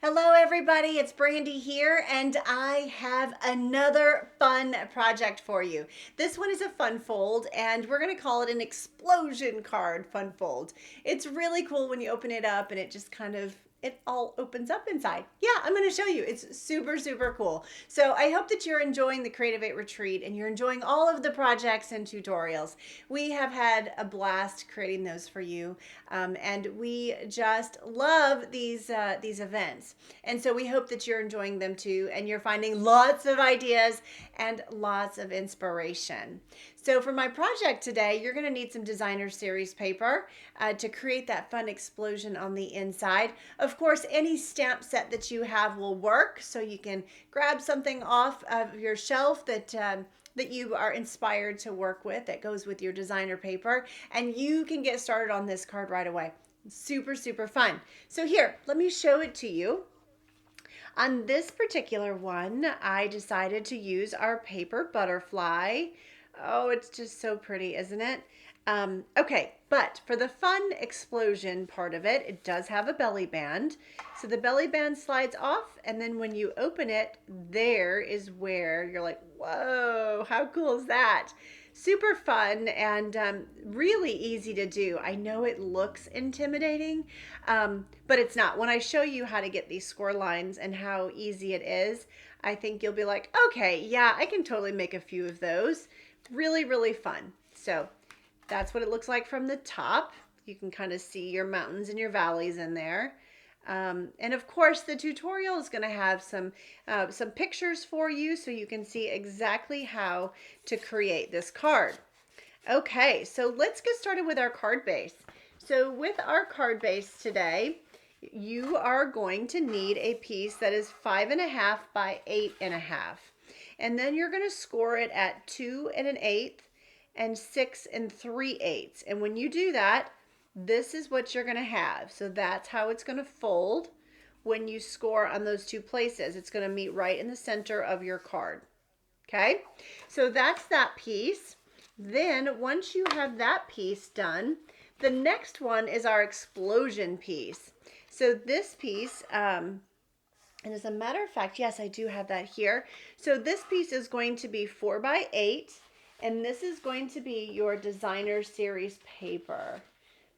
Hello everybody, it's Brandy here and I have another fun project for you. This one is a fun fold and we're going to call it an explosion card fun fold. It's really cool when you open it up and it all opens up inside. Yeah, I'm going to show you. It's super cool. So I hope that you're enjoying the Creativate Retreat and you're enjoying all of the projects and tutorials. We have had a blast creating those for you, and we just love these events. And so we hope that you're enjoying them too, and you're finding lots of ideas and lots of inspiration. So for my project today, you're going to need some designer series paper to create that fun explosion on the inside. Of course, any stamp set that you have will work, so you can grab something off of your shelf that you are inspired to work with that goes with your designer paper, and you can get started on this card right away. Super fun. So here, let me show it to you. On this particular one, I decided to use our paper butterfly. Oh, it's just so pretty, isn't it? Okay, but for the fun explosion part of it, it does have a belly band. So the belly band slides off, and then when you open it, there is where you're like, whoa, how cool is that? Super fun and really easy to do. I know it looks intimidating, but it's not. When I show you how to get these score lines and how easy it is, I think you'll be like, okay, yeah, I can totally make a few of those. Really fun. So that's what it looks like from the top. You can kind of see your mountains and your valleys in there. And of course, the tutorial is going to have some pictures for you so you can see exactly how to create this card. Okay, so let's get started with our card base. So with our card base today, you are going to need a piece that is 5.5 by 8.5. And then you're going to score it at 2 1/8 and 6 3/8. And when you do that, this is what you're going to have. So that's how it's going to fold when you score on those two places. It's going to meet right in the center of your card. Okay, so that's that piece. Then once you have that piece done, the next one is our explosion piece. So this piece, and as a matter of fact, yes, I do have that here. So this piece is going to be 4 by 8, and this is going to be your designer series paper.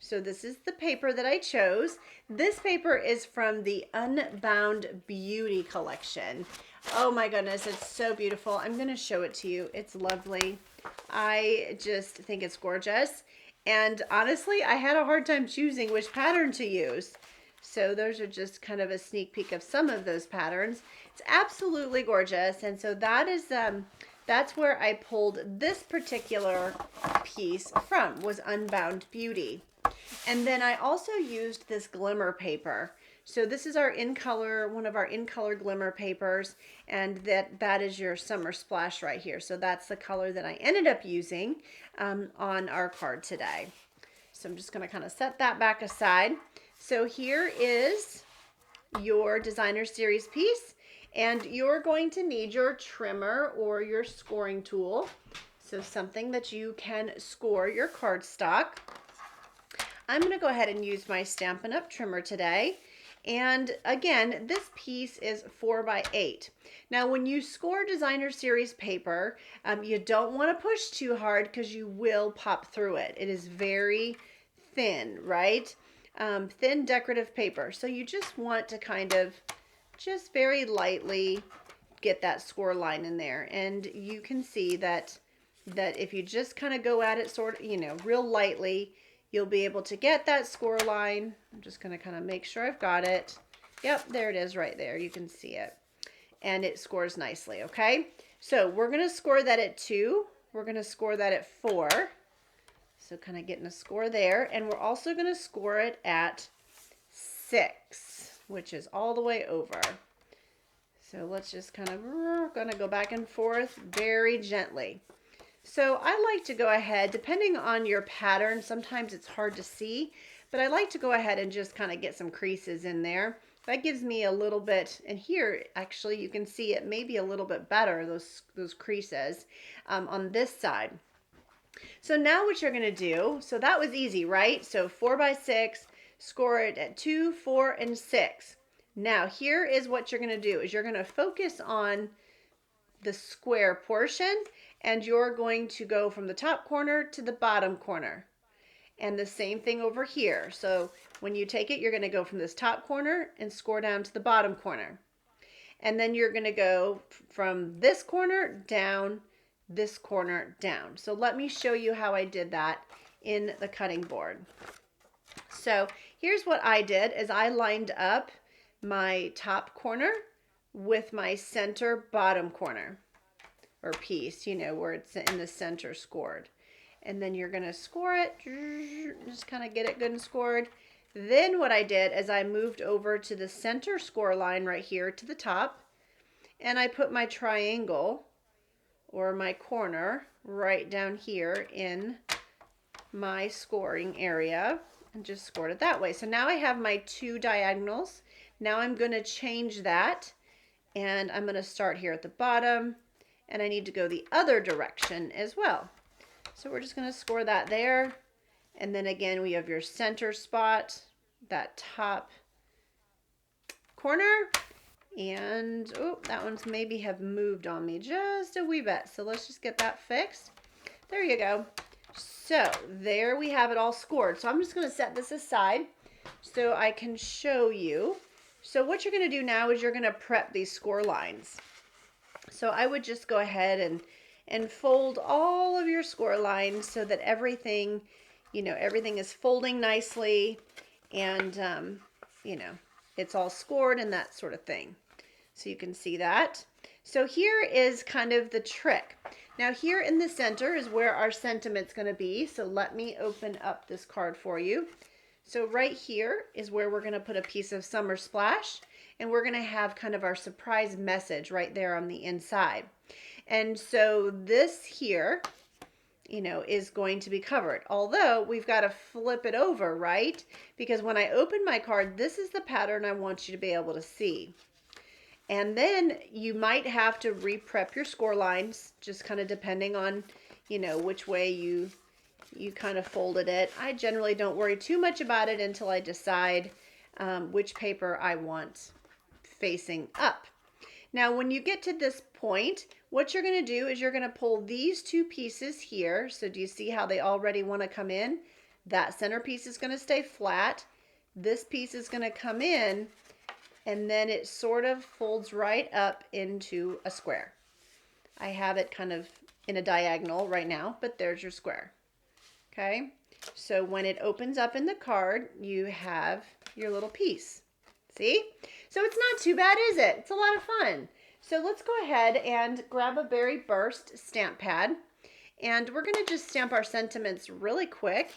So this is the paper that I chose. This paper is from the Unbound Beauty collection. Oh my goodness, it's so beautiful. I'm going to show it to you. It's lovely. I just think it's gorgeous. And honestly, I had a hard time choosing which pattern to use. So those are just kind of a sneak peek of some of those patterns. It's absolutely gorgeous. And so that's where I pulled this particular piece from, was Unbound Beauty. And then I also used this glimmer paper. So this is our in color, one of our in color glimmer papers, and that is your summer splash right here. So that's the color that I ended up using on our card today. So I'm just going to kind of set that back aside. So here is your designer series piece, and you're going to need your trimmer or your scoring tool. So something that you can score your cardstock. I'm going to go ahead and use my Stampin' Up! Trimmer today. And again, this piece is 4 by 8. Now, when you score designer series paper, you don't want to push too hard because you will pop through it. It is very thin, right? Thin decorative paper. So you just want to kind of just very lightly get that score line in there. And you can see that if you just kind of go at it sort of, real lightly, you'll be able to get that score line. I'm just going to kind of make sure I've got it. Yep, there it is right there. You can see it. And it scores nicely, okay? So we're going to score that at 2. We're going to score that at 4. So kind of getting a score there. And we're also going to score it at 6, which is all the way over. So let's just kind of, going to go back and forth very gently. So I like to go ahead, depending on your pattern, sometimes it's hard to see, but I like to go ahead and just kind of get some creases in there. That gives me a little bit, and here actually you can see it maybe a little bit better, those creases on this side. So now what you're going to do, so that was easy, right? So 4 by 6, score it at 2, 4, and 6. Now here is what you're going to do is you're going to focus on the square portion, and you're going to go from the top corner to the bottom corner. And the same thing over here. So when you take it, you're going to go from this top corner and score down to the bottom corner. And then you're going to go from this corner down, this corner down. So let me show you how I did that in the cutting board. So here's what I did is I lined up my top corner with my center bottom corner or piece, you know, where it's in the center scored. And then you're going to score it, just kind of get it good and scored. Then what I did is I moved over to the center score line right here to the top, and I put my triangle or my corner right down here in my scoring area and just scored it that way. So now I have my two diagonals. Now I'm going to change that, and I'm going to start here at the bottom, and I need to go the other direction as well. So we're just going to score that there. And then again, we have your center spot, that top corner. And, oh, that one's maybe have moved on me just a wee bit. So let's just get that fixed. There you go. So there we have it all scored. So I'm just going to set this aside so I can show you. So what you're going to do now is you're going to prep these score lines. So I would just go ahead and fold all of your score lines so that everything, you know, everything is folding nicely and, you know, it's all scored and that sort of thing. So you can see that. So here is kind of the trick. Now here in the center is where our sentiment's going to be. So let me open up this card for you. So right here is where we're going to put a piece of Summer Splash, and we're going to have kind of our surprise message right there on the inside. And so this here, you know, is going to be covered. Although we've got to flip it over, right? Because when I open my card, this is the pattern I want you to be able to see. And then you might have to re-prep your score lines, just kind of depending on, you know, which way you kind of folded it. I generally don't worry too much about it until I decide which paper I want facing up. Now, when you get to this point, what you're going to do is you're going to pull these two pieces here. So do you see how they already want to come in? That center piece is going to stay flat. This piece is going to come in, and then it sort of folds right up into a square. I have it kind of in a diagonal right now, but there's your square. Okay, so when it opens up in the card, you have your little piece. See? So it's not too bad, is it? It's a lot of fun. So let's go ahead and grab a Berry Burst stamp pad, and we're going to just stamp our sentiments really quick.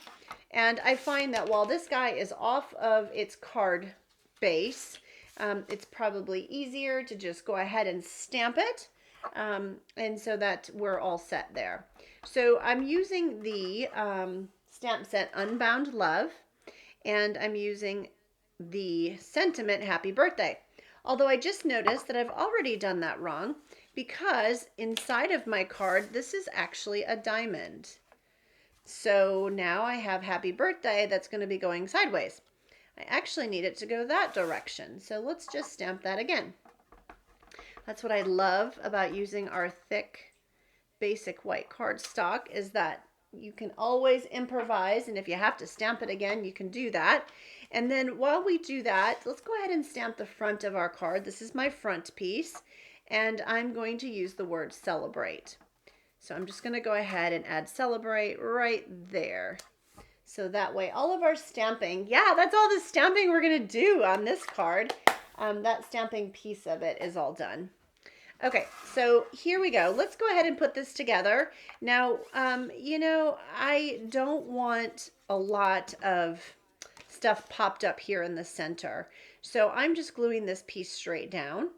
And I find that while this guy is off of its card base, it's probably easier to just go ahead and stamp it, and so that we're all set there. So I'm using the stamp set Unbound Love, and I'm using the sentiment Happy Birthday. Although I just noticed that I've already done that wrong, because inside of my card, this is actually a diamond. So now I have Happy Birthday that's going to be going sideways. I actually need it to go that direction. So let's just stamp that again. That's what I love about using our thick, basic white cardstock, is that you can always improvise, and if you have to stamp it again, you can do that. And then while we do that, let's go ahead and stamp the front of our card. This is my front piece, and I'm going to use the word celebrate. So I'm just going to go ahead and add celebrate right there. So that way all of our stamping, yeah, that's all the stamping we're going to do on this card. That stamping piece of it is all done. Okay, so here we go. Let's go ahead and put this together. Now, you know, I don't want a lot of stuff popped up here in the center. So I'm just gluing this piece straight down.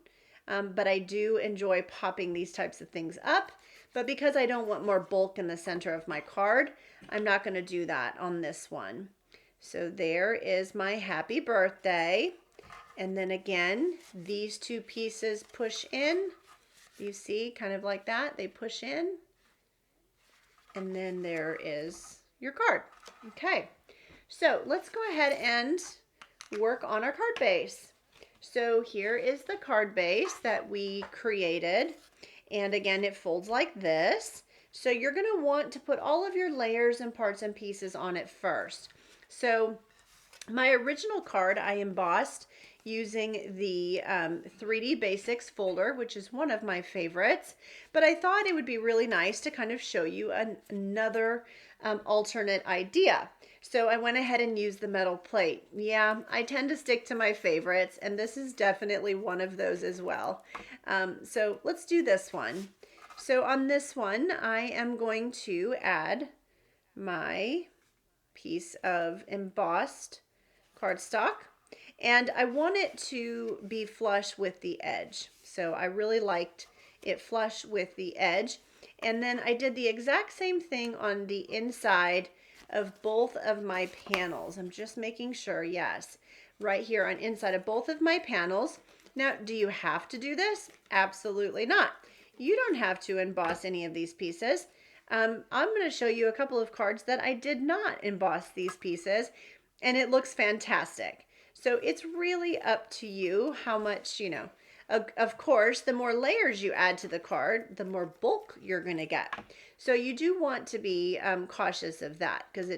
But I do enjoy popping these types of things up. But because I don't want more bulk in the center of my card, I'm not going to do that on this one. So there is my Happy Birthday. And then again, these two pieces push in. You see, kind of like that, they push in, and then there is your card. Okay, so let's go ahead and work on our card base. So here is the card base that we created. And again, it folds like this. So you're going to want to put all of your layers and parts and pieces on it first. So my original card I embossed using the 3D Basics folder, which is one of my favorites. But I thought it would be really nice to kind of show you another alternate idea. So I went ahead and used the metal plate. Yeah, I tend to stick to my favorites, and this is definitely one of those as well. So let's do this one. So on this one, I am going to add my piece of embossed cardstock, and I want it to be flush with the edge. So I really liked it flush with the edge. And then I did the exact same thing on the inside of both of my panels. I'm just making sure, yes, right here on inside of both of my panels. Now, do you have to do this? Absolutely not. You don't have to emboss any of these pieces. I'm going to show you a couple of cards that I did not emboss these pieces, and it looks fantastic. So it's really up to you how much, of course, the more layers you add to the card, the more bulk you're going to get. So you do want to be cautious of that, because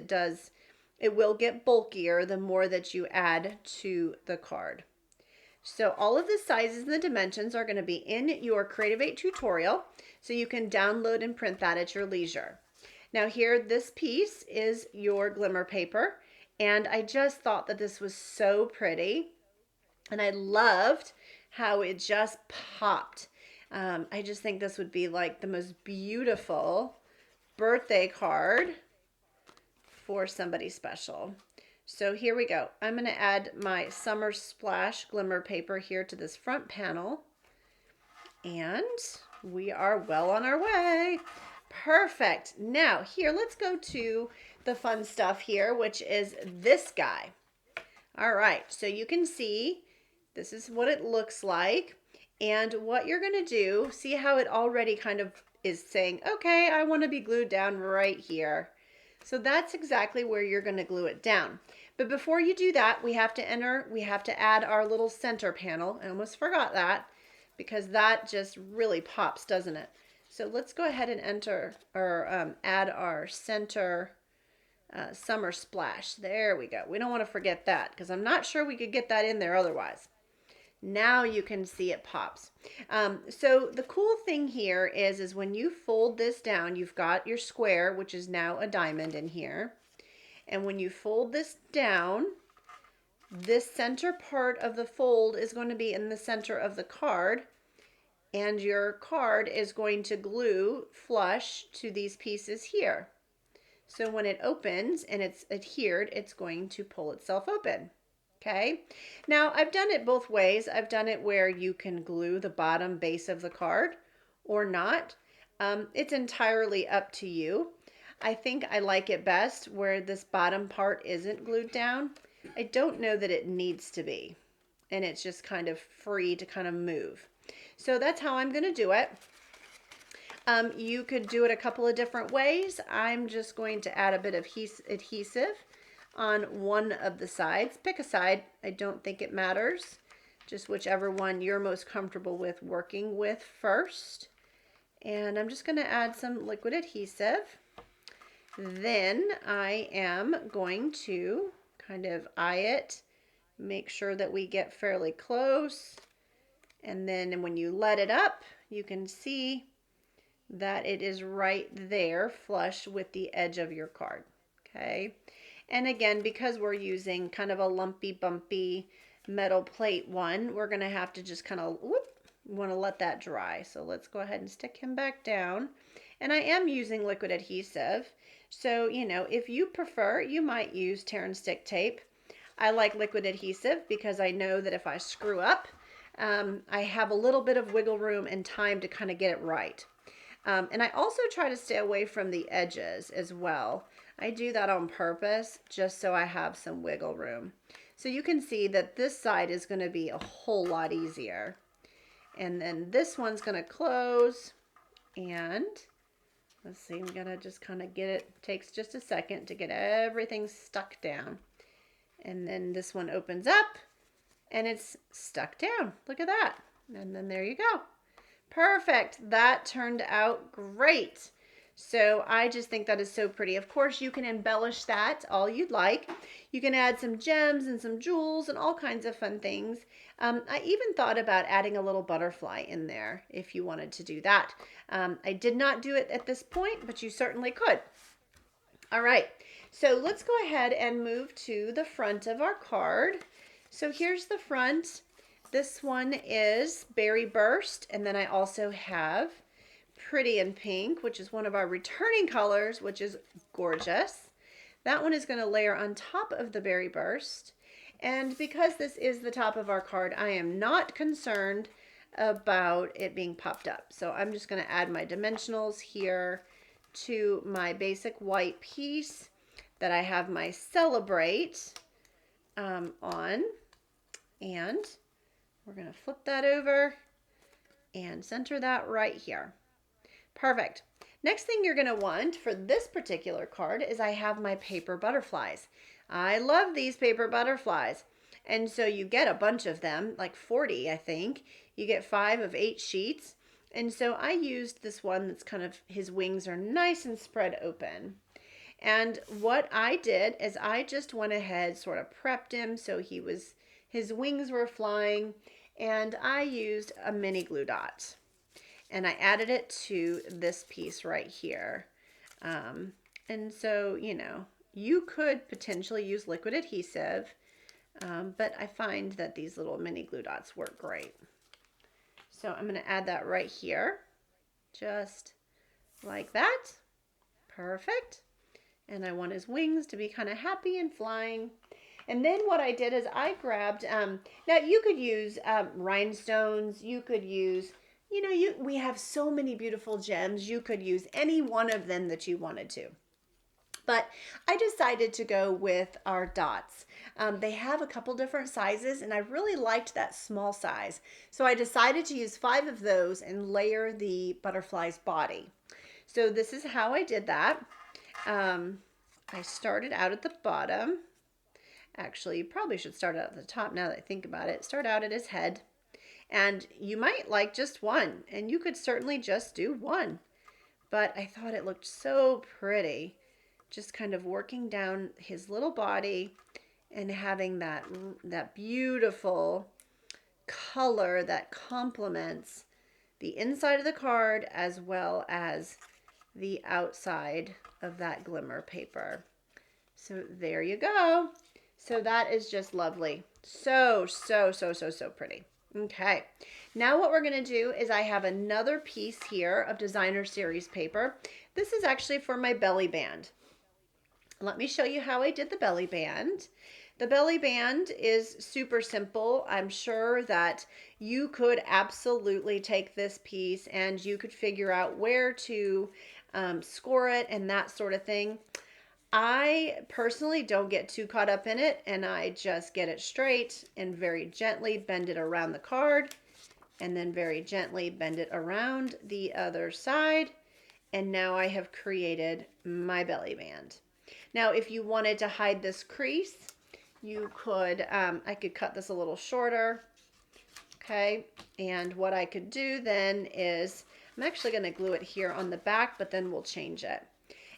it will get bulkier the more that you add to the card. So all of the sizes and the dimensions are going to be in your Creativate tutorial, so you can download and print that at your leisure. Now here, this piece is your glimmer paper, and I just thought that this was so pretty, and I loved how it just popped. I just think this would be like the most beautiful birthday card for somebody special. So here we go. I'm going to add my Summer Splash glimmer paper here to this front panel, and we are well on our way. Perfect. Now here, let's go to the fun stuff here, which is this guy. All right, so you can see this is what it looks like. And what you're going to do, see how it already kind of is saying, okay, I want to be glued down right here. So that's exactly where you're going to glue it down. But before you do that, we have to add our little center panel. I almost forgot that, because that just really pops, doesn't it? So let's go ahead and add our center Summer Splash. There we go. We don't want to forget that, because I'm not sure we could get that in there otherwise. Now you can see it pops. So the cool thing here is when you fold this down, you've got your square, which is now a diamond in here. And when you fold this down, this center part of the fold is going to be in the center of the card, and your card is going to glue flush to these pieces here. So when it opens and it's adhered, it's going to pull itself open. Okay, now I've done it both ways. I've done it where you can glue the bottom base of the card or not. It's entirely up to you. I think I like it best where this bottom part isn't glued down. I don't know that it needs to be, and it's just kind of free to kind of move. So that's how I'm going to do it. You could do it a couple of different ways. I'm just going to add a bit of adhesive on one of the sides. Pick a side. I don't think it matters. Just whichever one you're most comfortable with working with first. And I'm just going to add some liquid adhesive. Then I am going to kind of eye it, make sure that we get fairly close. And then when you let it up, you can see that it is right there flush with the edge of your card. Okay. And again, because we're using kind of a lumpy, bumpy metal plate one, we're going to have to just kind of, want to let that dry. So let's go ahead and stick him back down. And I am using liquid adhesive. So, if you prefer, you might use tear and stick tape. I like liquid adhesive because I know that if I screw up, I have a little bit of wiggle room and time to kind of get it right. And I also try to stay away from the edges as well. I do that on purpose just so I have some wiggle room. So you can see that this side is going to be a whole lot easier. And then this one's going to close. And let's see, I'm going to just kind of get it. Takes just a second to get everything stuck down. And then this one opens up. and it's stuck down. Look at that. And then there you go. Perfect. That turned out great. So I just think that is so pretty. Of course, you can embellish that all you'd like. You can add some gems and some jewels and all kinds of fun things. I even thought about adding a little butterfly in there if you wanted to do that. I did not do it at this point, but you certainly could. All right, so let's go ahead and move to the front of our card. So here's the front. This one is Berry Burst, and then I also have Pretty in Pink, which is one of our returning colors, which is gorgeous. That one is going to layer on top of the Berry Burst. And because this is the top of our card, I am not concerned about it being popped up. So I'm just going to add my dimensionals here to my basic white piece that I have my Celebrate on. And we're going to flip that over and center that right here. Perfect. Next thing you're going to want for this particular card is I have my paper butterflies. I love these paper butterflies. And so you get a bunch of them, like 40, I think. You get 5 of 8 sheets. And so I used this one that's kind of, his wings are nice and spread open. And what I did is I just went ahead, sort of prepped him so his wings were flying, and I used a mini glue dot. And I added it to this piece right here. And so, you know, you could potentially use liquid adhesive, but I find that these little mini glue dots work great. So I'm going to add that right here, just like that. Perfect. And I want his wings to be kind of happy and flying. And then what I did is I grabbed, now you could use rhinestones, you could use, you know, we have so many beautiful gems, you could use any one of them that you wanted to. But I decided to go with our dots. They have a couple different sizes, and I really liked that small size. So I decided to use 5 of those and layer the butterfly's body. So this is how I did that. I started out at the bottom. Actually, you probably should start out at the top now that I think about it. Start out at his head. And you might like just one, and you could certainly just do one. But I thought it looked so pretty. Just kind of working down his little body and having that beautiful color that complements the inside of the card as well as the outside of that glimmer paper. So there you go. So that is just lovely. So pretty. Okay, now what we're going to do is I have another piece here of designer series paper. This is actually for my belly band. Let me show you how I did the belly band. The belly band is super simple. I'm sure that you could absolutely take this piece and you could figure out where to score it and that sort of thing. I personally don't get too caught up in it, and I just get it straight and very gently bend it around the card, and then very gently bend it around the other side. And now I have created my belly band. Now, if you wanted to hide this crease, you could, I could cut this a little shorter. Okay, and what I could do then is, I'm actually going to glue it here on the back, but then we'll change it.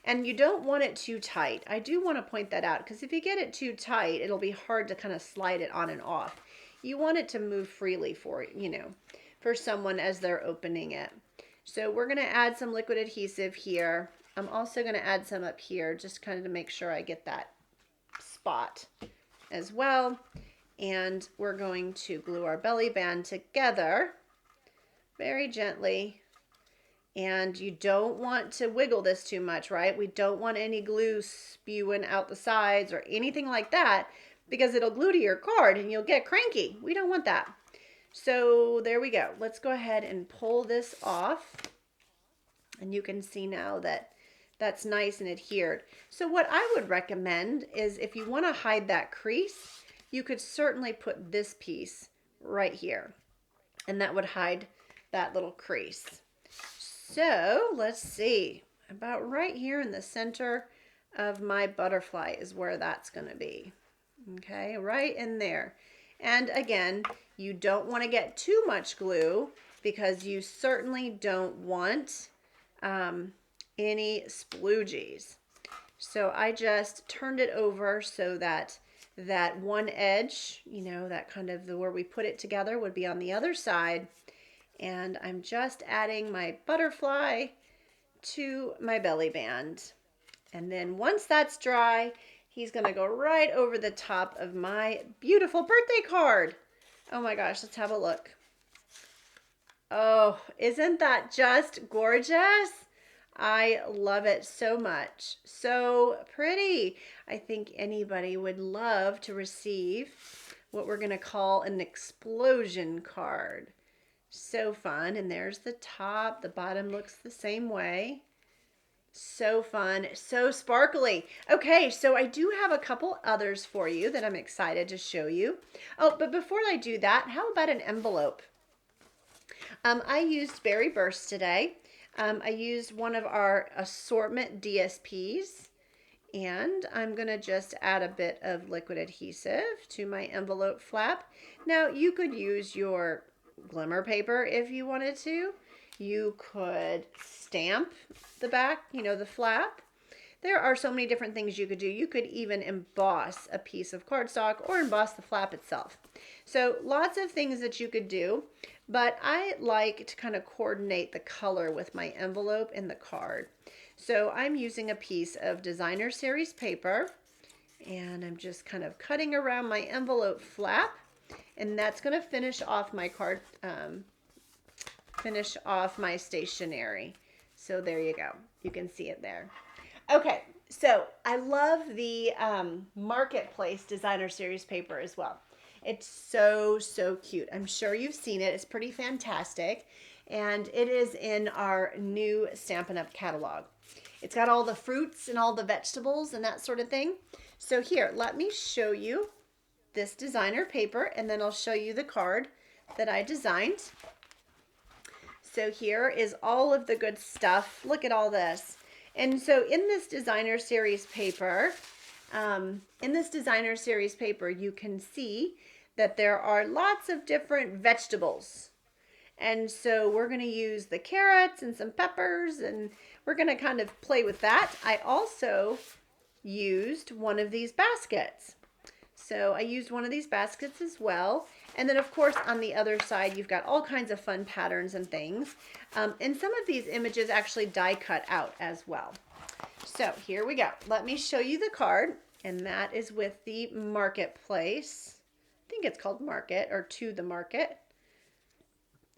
And you don't want it too tight. I do want to point that out because if you get it too tight, it'll be hard to kind of slide it on and off. You want it to move freely for, you know, for someone as they're opening it. So we're going to add some liquid adhesive here. I'm also going to add some up here just kind of to make sure I get that spot as well. And we're going to glue our belly band together very gently. And you don't want to wiggle this too much, right? We don't want any glue spewing out the sides or anything like that because it'll glue to your card and you'll get cranky. We don't want that. So there we go. Let's go ahead and pull this off. And you can see now that that's nice and adhered. So what I would recommend is if you want to hide that crease, you could certainly put this piece right here. And that would hide that little crease. So let's see, about right here in the center of my butterfly is where that's going to be. Okay, right in there. And again, you don't want to get too much glue because you certainly don't want any sploogies. So I just turned it over so that that one edge, you know, that kind of where we put it together would be on the other side. And I'm just adding my butterfly to my belly band. And then once that's dry, he's gonna go right over the top of my beautiful birthday card. Oh my gosh, let's have a look. Oh, isn't that just gorgeous? I love it so much. So pretty. I think anybody would love to receive what we're going to call an explosion card. So fun. And there's the top. The bottom looks the same way. So fun. So sparkly. Okay, so I do have a couple others for you that I'm excited to show you. Oh, but before I do that, how about an envelope? I used Berry Burst today. I used one of our assortment DSPs, and I'm going to just add a bit of liquid adhesive to my envelope flap. Now, you could use your glimmer paper if you wanted to. You could stamp the back, you know, the flap. There are so many different things you could do. You could even emboss a piece of cardstock or emboss the flap itself. So lots of things that you could do, but I like to kind of coordinate the color with my envelope and the card. So I'm using a piece of designer series paper, and I'm just kind of cutting around my envelope flap, and that's going to finish off my card, finish off my stationery. So there you go. You can see it there. Okay, so I love the Marketplace Designer Series paper as well. It's so, so cute. I'm sure you've seen it. It's pretty fantastic. And it is in our new Stampin' Up! Catalog. It's got all the fruits and all the vegetables and that sort of thing. So here, let me show you this designer paper, and then I'll show you the card that I designed. So here is all of the good stuff. Look at all this. And so in this designer series paper, you can see that there are lots of different vegetables. And so we're going to use the carrots and some peppers, and we're going to kind of play with that. I also used one of these baskets. So I used one of these baskets as well. And then of course on the other side, you've got all kinds of fun patterns and things. And some of these images actually die cut out as well. So here we go. Let me show you the card. And that is with the Marketplace. I think it's called Market, or To the Market.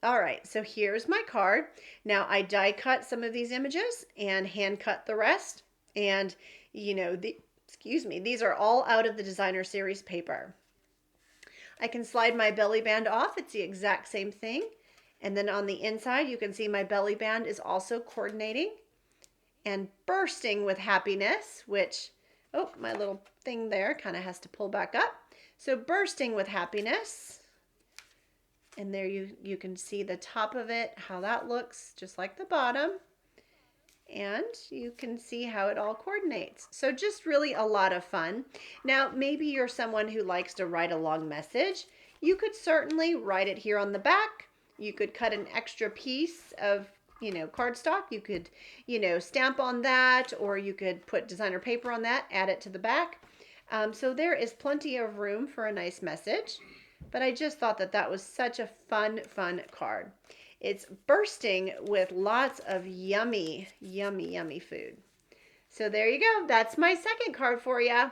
All right, so here's my card. Now I die cut some of these images and hand cut the rest. And you know, these are all out of the designer series paper. I can slide my belly band off. It's the exact same thing. And then on the inside, you can see my belly band is also coordinating and bursting with happiness, which, oh, my little thing there kind of has to pull back up. So bursting with happiness. And there you can see the top of it, how that looks, just like the bottom. And you can see how it all coordinates. So just really a lot of fun. Now, maybe you're someone who likes to write a long message. You could certainly write it here on the back. You could cut an extra piece of, you know, cardstock. You could, you know, stamp on that, or you could put designer paper on that, add it to the back. So there is plenty of room for a nice message. But I just thought that that was such a fun card. It's bursting with lots of yummy, yummy, yummy food. So there you go. That's my second card for you.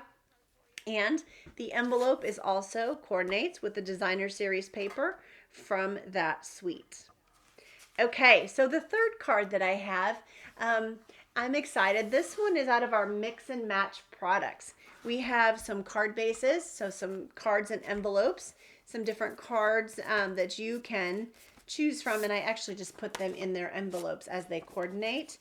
And the envelope is also coordinates with the designer series paper from that suite. Okay, so the third card that I have, I'm excited. This one is out of our mix and match products. We have some card bases, so some cards and envelopes, some different cards that you can choose from, and I actually just put them in their envelopes as they coordinate.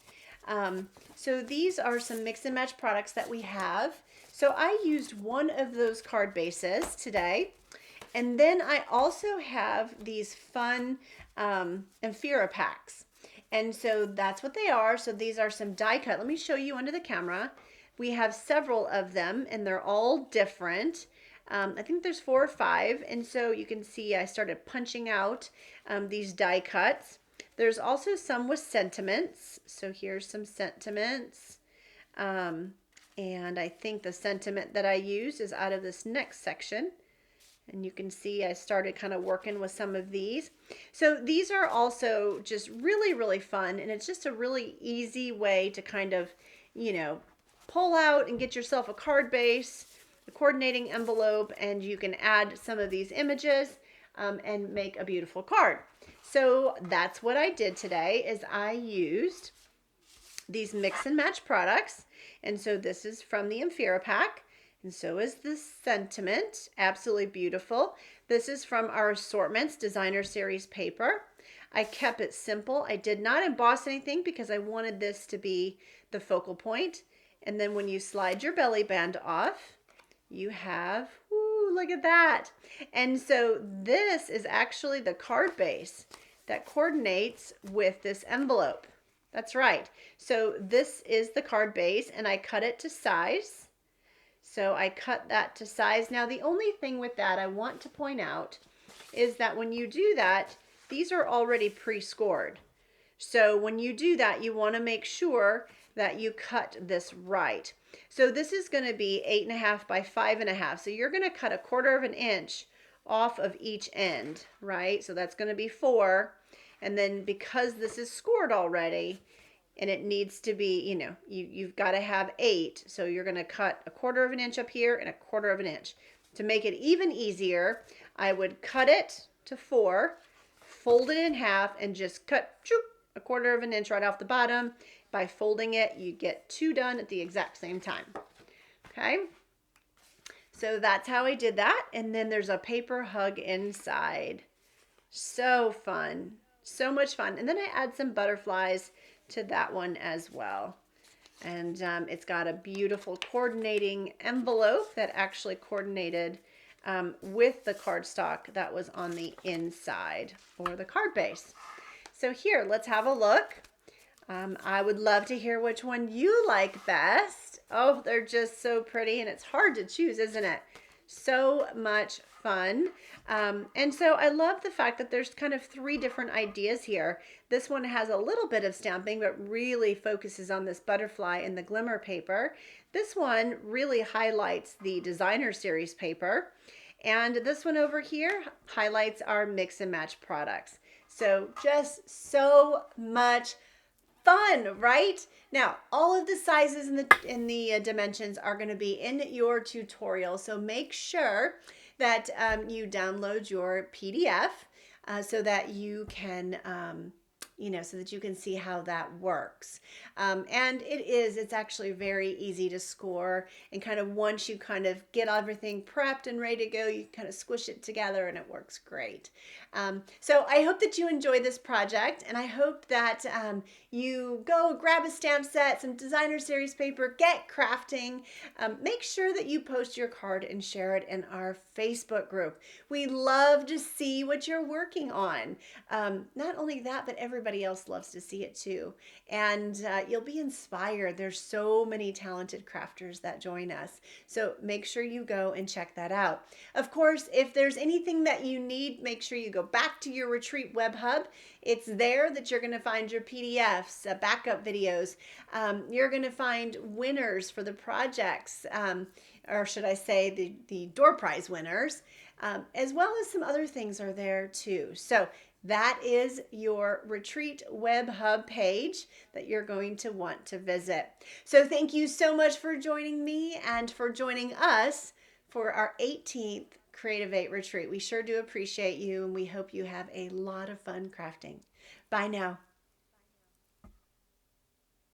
So these are some mix and match products that we have. So I used one of those card bases today, and then I also have these fun Amphira packs, and so that's what they are. So these are some die cut. Let me show you under the camera. We have several of them, and they're all different. I think there's 4 or 5, and so you can see I started punching out these die cuts. There's also some with sentiments. So here's some sentiments. Um, and I think the sentiment that I used is out of this next section. And you can see I started kind of working with some of these. So these are also just really, really fun. And it's just a really easy way to kind of, pull out and get yourself a card base, a coordinating envelope, and you can add some of these images and make a beautiful card. So that's what I did today is I used these mix and match products. And so this is from the Amphira pack. And so is the sentiment. Absolutely beautiful. This is from our Assortments Designer Series paper. I kept it simple. I did not emboss anything because I wanted this to be the focal point. And then when you slide your belly band off, you have, ooh, look at that. And so this is actually the card base that coordinates with this envelope. That's right. So this is the card base and I cut it to size. So I cut that to size. Now the only thing with that I want to point out is that when you do that, these are already pre-scored. So when you do that, you want to make sure that you cut this right. So this is going to be 8.5 by 5.5. So you're going to cut 1/4 of an inch off of each end, right? So that's going to be 4. And then because this is scored already, and it needs to be, you've got to have 8. So you're going to cut 1/4 of an inch up here and 1/4 of an inch. To make it even easier, I would cut it to 4, fold it in half, and just cut 1/4 of an inch right off the bottom. By folding it, you get 2 done at the exact same time. Okay, so that's how I did that. And then there's a paper hug inside. So fun, so much fun. And then I add some butterflies to that one as well. And it's got a beautiful coordinating envelope that actually coordinated with the cardstock that was on the inside or the card base. So here, let's have a look. I would love to hear which one you like best. Oh, they're just so pretty, and it's hard to choose, isn't it? So much fun. And so I love the fact that there's kind of 3 different ideas here. This one has a little bit of stamping, but really focuses on this butterfly and the glimmer paper. This one really highlights the Designer Series paper. And this one over here highlights our mix and match products. So just so much fun, right? Now, all of the sizes and the dimensions are going to be in your tutorial, so make sure that you download your PDF so that you can so that you can see how that works. And it's actually very easy to score. And kind of once you kind of get everything prepped and ready to go, you kind of squish it together and it works great. So I hope that you enjoy this project, and I hope that you go grab a stamp set, some Designer Series paper, get crafting. Make sure that you post your card and share it in our Facebook group. We love to see what you're working on. Not only that, but everybody else loves to see it too. And you'll be inspired. There's so many talented crafters that join us. So make sure you go and check that out. Of course, if there's anything that you need, make sure you go back to your Retreat Web Hub. It's there that you're going to find your PDFs, backup videos. You're going to find winners for the projects, or should I say the door prize winners, as well as some other things are there too. So that is your Retreat Web Hub page that you're going to want to visit. So thank you so much for joining me and for joining us for our 18th Creativate Retreat. We sure do appreciate you, and we hope you have a lot of fun crafting. Bye now.